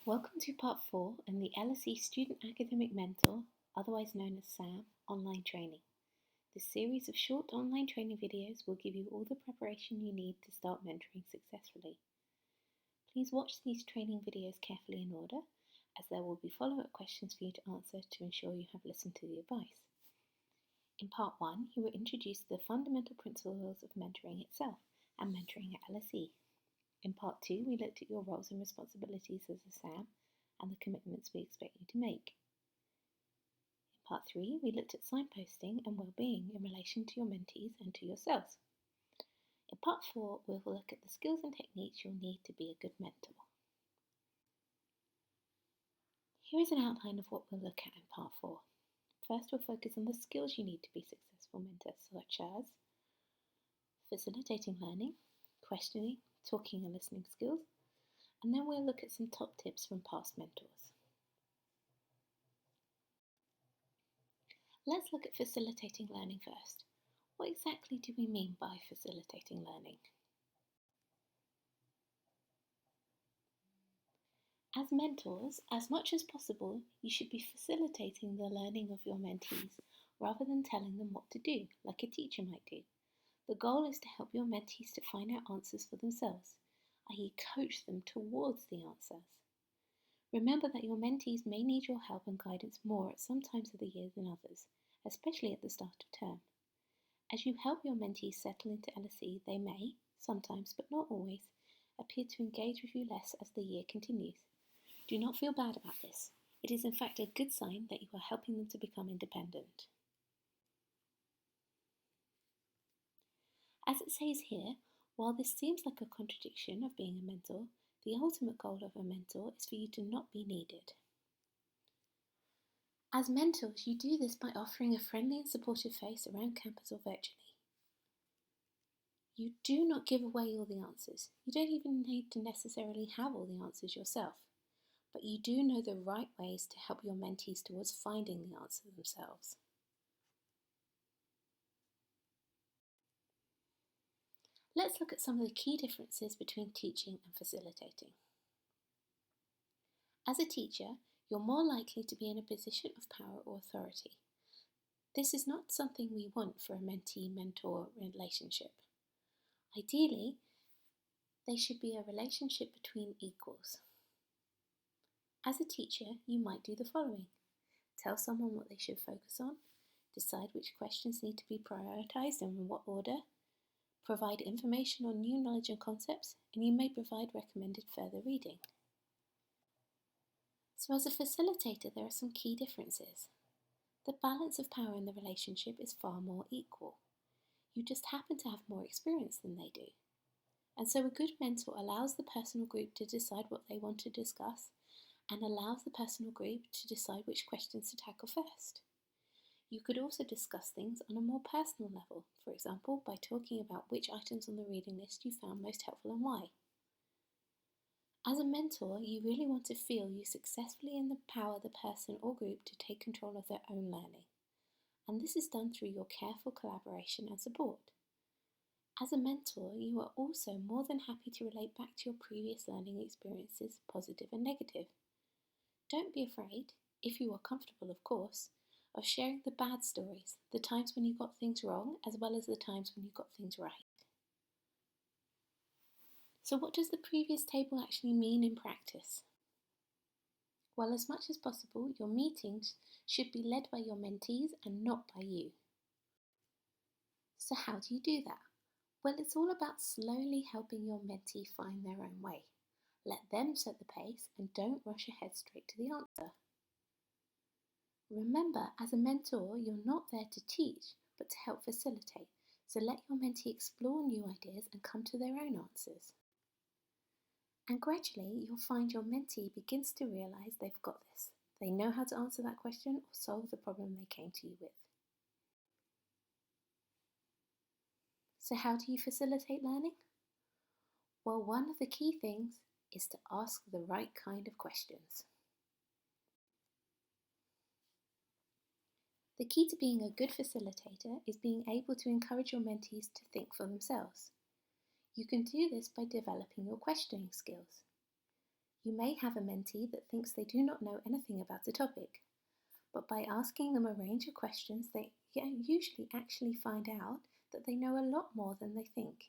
Welcome to Part 4 in the LSE Student Academic Mentor, otherwise known as SAM, online training. This series of short online training videos will give you all the preparation you need to start mentoring successfully. Please watch these training videos carefully in order, as there will be follow-up questions for you to answer to ensure you have listened to the advice. In Part 1, you were introduced to the fundamental principles of mentoring itself and mentoring at LSE. In Part 2, we looked at your roles and responsibilities as a SAM and the commitments we expect you to make. In Part 3, we looked at signposting and well-being in relation to your mentees and to yourselves. In Part 4, we will look at the skills and techniques you'll need to be a good mentor. Here is an outline of what we'll look at in Part 4. First, we'll focus on the skills you need to be a successful mentor, such as facilitating learning, questioning, talking and listening skills, and then we'll look at some top tips from past mentors. Let's look at facilitating learning first. What exactly do we mean by facilitating learning? As mentors, as much as possible, you should be facilitating the learning of your mentees rather than telling them what to do, like a teacher might do. The goal is to help your mentees to find out answers for themselves, i.e. coach them towards the answers. Remember that your mentees may need your help and guidance more at some times of the year than others, especially at the start of term. As you help your mentees settle into LSE, they may, sometimes but not always, appear to engage with you less as the year continues. Do not feel bad about this. It is in fact a good sign that you are helping them to become independent. As it says here, while this seems like a contradiction of being a mentor, the ultimate goal of a mentor is for you to not be needed. As mentors, you do this by offering a friendly and supportive face around campus or virtually. You do not give away all the answers. You don't even need to necessarily have all the answers yourself, but you do know the right ways to help your mentees towards finding the answer themselves. Let's look at some of the key differences between teaching and facilitating. As a teacher, you're more likely to be in a position of power or authority. This is not something we want for a mentee-mentor relationship. Ideally, they should be a relationship between equals. As a teacher, you might do the following. Tell someone what they should focus on, decide which questions need to be prioritised and in what order, provide information on new knowledge and concepts, and you may provide recommended further reading. So as a facilitator, there are some key differences. The balance of power in the relationship is far more equal. You just happen to have more experience than they do. And so a good mentor allows the personal group to decide what they want to discuss and allows the personal group to decide which questions to tackle first. You could also discuss things on a more personal level, for example, by talking about which items on the reading list you found most helpful and why. As a mentor, you really want to feel you successfully empower the person or group to take control of their own learning, and this is done through your careful collaboration and support. As a mentor, you are also more than happy to relate back to your previous learning experiences, positive and negative. Don't be afraid, if you are comfortable of course, of sharing the bad stories, the times when you got things wrong, as well as the times when you got things right. So what does the previous table actually mean in practice? Well, as much as possible, your meetings should be led by your mentees and not by you. So how do you do that? Well, it's all about slowly helping your mentee find their own way. Let them set the pace and don't rush ahead straight to the answer. Remember, as a mentor, you're not there to teach, but to help facilitate. So let your mentee explore new ideas and come to their own answers. And gradually, you'll find your mentee begins to realise they've got this. They know how to answer that question or solve the problem they came to you with. So how do you facilitate learning? Well, one of the key things is to ask the right kind of questions. The key to being a good facilitator is being able to encourage your mentees to think for themselves. You can do this by developing your questioning skills. You may have a mentee that thinks they do not know anything about a topic, but by asking them a range of questions, they usually actually find out that they know a lot more than they think.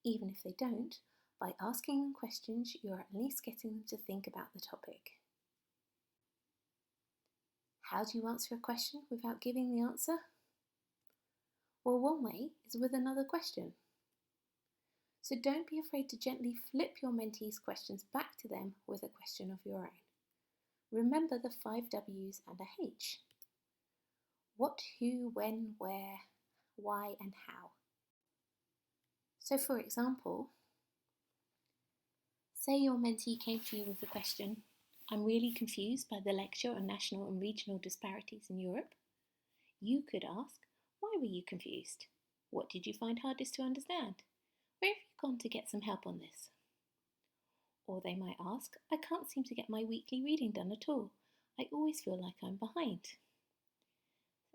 Even if they don't, by asking them questions, you're at least getting them to think about the topic. How do you answer a question without giving the answer? Well, one way is with another question. So don't be afraid to gently flip your mentee's questions back to them with a question of your own. Remember the 5 W's and a H. What, who, when, where, why, and how. So for example, say your mentee came to you with the question, I'm really confused by the lecture on national and regional disparities in Europe. You could ask, why were you confused? What did you find hardest to understand? Where have you gone to get some help on this? Or they might ask, I can't seem to get my weekly reading done at all. I always feel like I'm behind.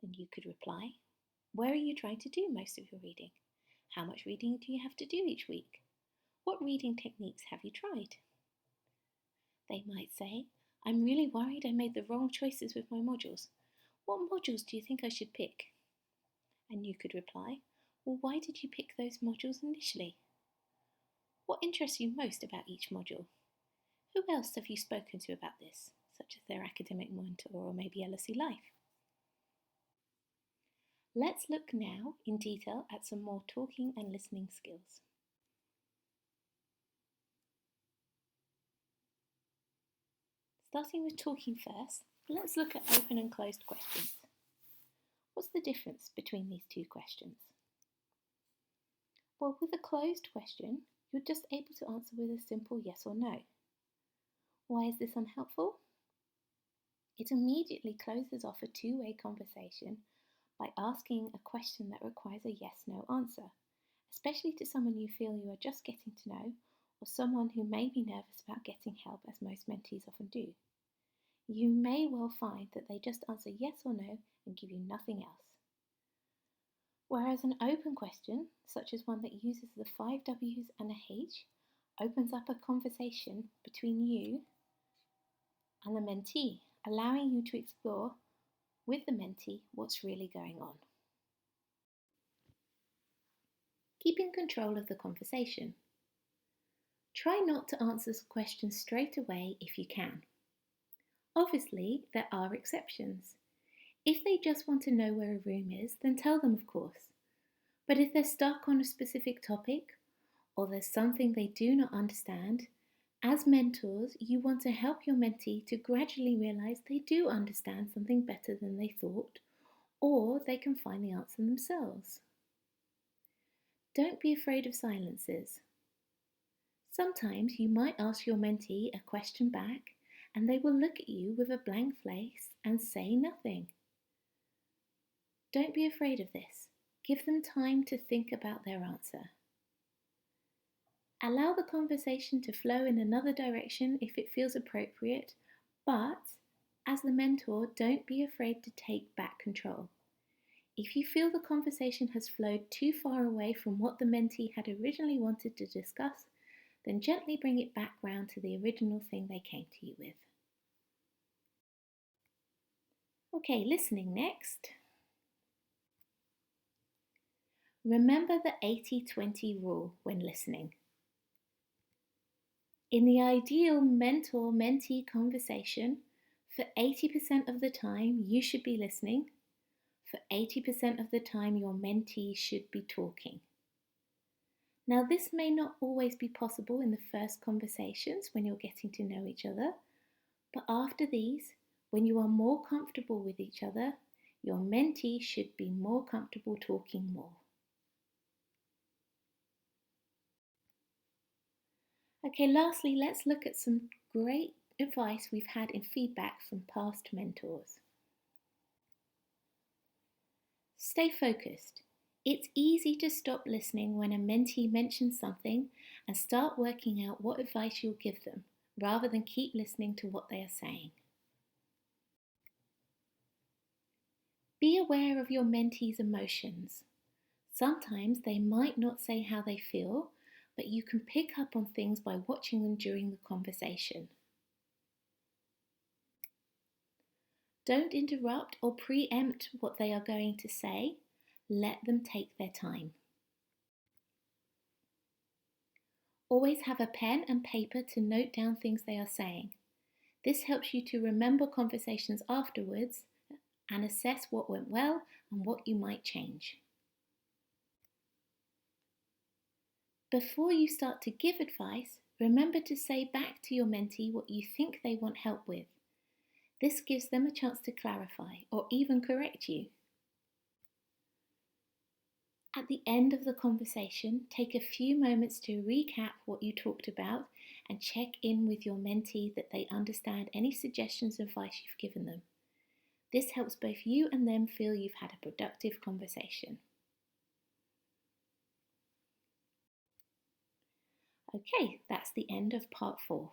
And you could reply, where are you trying to do most of your reading? How much reading do you have to do each week? What reading techniques have you tried? They might say, I'm really worried I made the wrong choices with my modules. What modules do you think I should pick? And you could reply, well, why did you pick those modules initially? What interests you most about each module? Who else have you spoken to about this, such as their academic mentor or maybe LSE Life? Let's look now in detail at some more talking and listening skills. Starting with talking first, let's look at open and closed questions. What's the difference between these two questions? Well, with a closed question, you're just able to answer with a simple yes or no. Why is this unhelpful? It immediately closes off a two-way conversation by asking a question that requires a yes-no answer, especially to someone you feel you are just getting to know or someone who may be nervous about getting help, as most mentees often do. You may well find that they just answer yes or no and give you nothing else. Whereas an open question, such as one that uses the 5 W's and a H, opens up a conversation between you and the mentee, allowing you to explore with the mentee what's really going on. Keeping control of the conversation. Try not to answer questions straight away if you can. Obviously, there are exceptions. If they just want to know where a room is, then tell them, of course. But if they're stuck on a specific topic, or there's something they do not understand, as mentors, you want to help your mentee to gradually realize they do understand something better than they thought, or they can find the answer themselves. Don't be afraid of silences. Sometimes you might ask your mentee a question back and they will look at you with a blank face and say nothing. Don't be afraid of this. Give them time to think about their answer. Allow the conversation to flow in another direction if it feels appropriate, but as the mentor, don't be afraid to take back control. If you feel the conversation has flowed too far away from what the mentee had originally wanted to discuss, then gently bring it back round to the original thing they came to you with. Okay, listening next. Remember the 80-20 rule when listening. In the ideal mentor-mentee conversation, for 80% of the time you should be listening. For 80% of the time your mentee should be talking. Now this may not always be possible in the first conversations when you're getting to know each other, but after these, when you are more comfortable with each other, your mentee should be more comfortable talking more. Okay, lastly, let's look at some great advice we've had in feedback from past mentors. Stay focused. It's easy to stop listening when a mentee mentions something and start working out what advice you'll give them, rather than keep listening to what they are saying. Be aware of your mentee's emotions. Sometimes they might not say how they feel, but you can pick up on things by watching them during the conversation. Don't interrupt or preempt what they are going to say. Let them take their time. Always have a pen and paper to note down things they are saying. This helps you to remember conversations afterwards and assess what went well and what you might change. Before you start to give advice, remember to say back to your mentee what you think they want help with. This gives them a chance to clarify or even correct you. At the end of the conversation, take a few moments to recap what you talked about and check in with your mentee that they understand any suggestions or advice you've given them. This helps both you and them feel you've had a productive conversation. Okay, that's the end of part 4.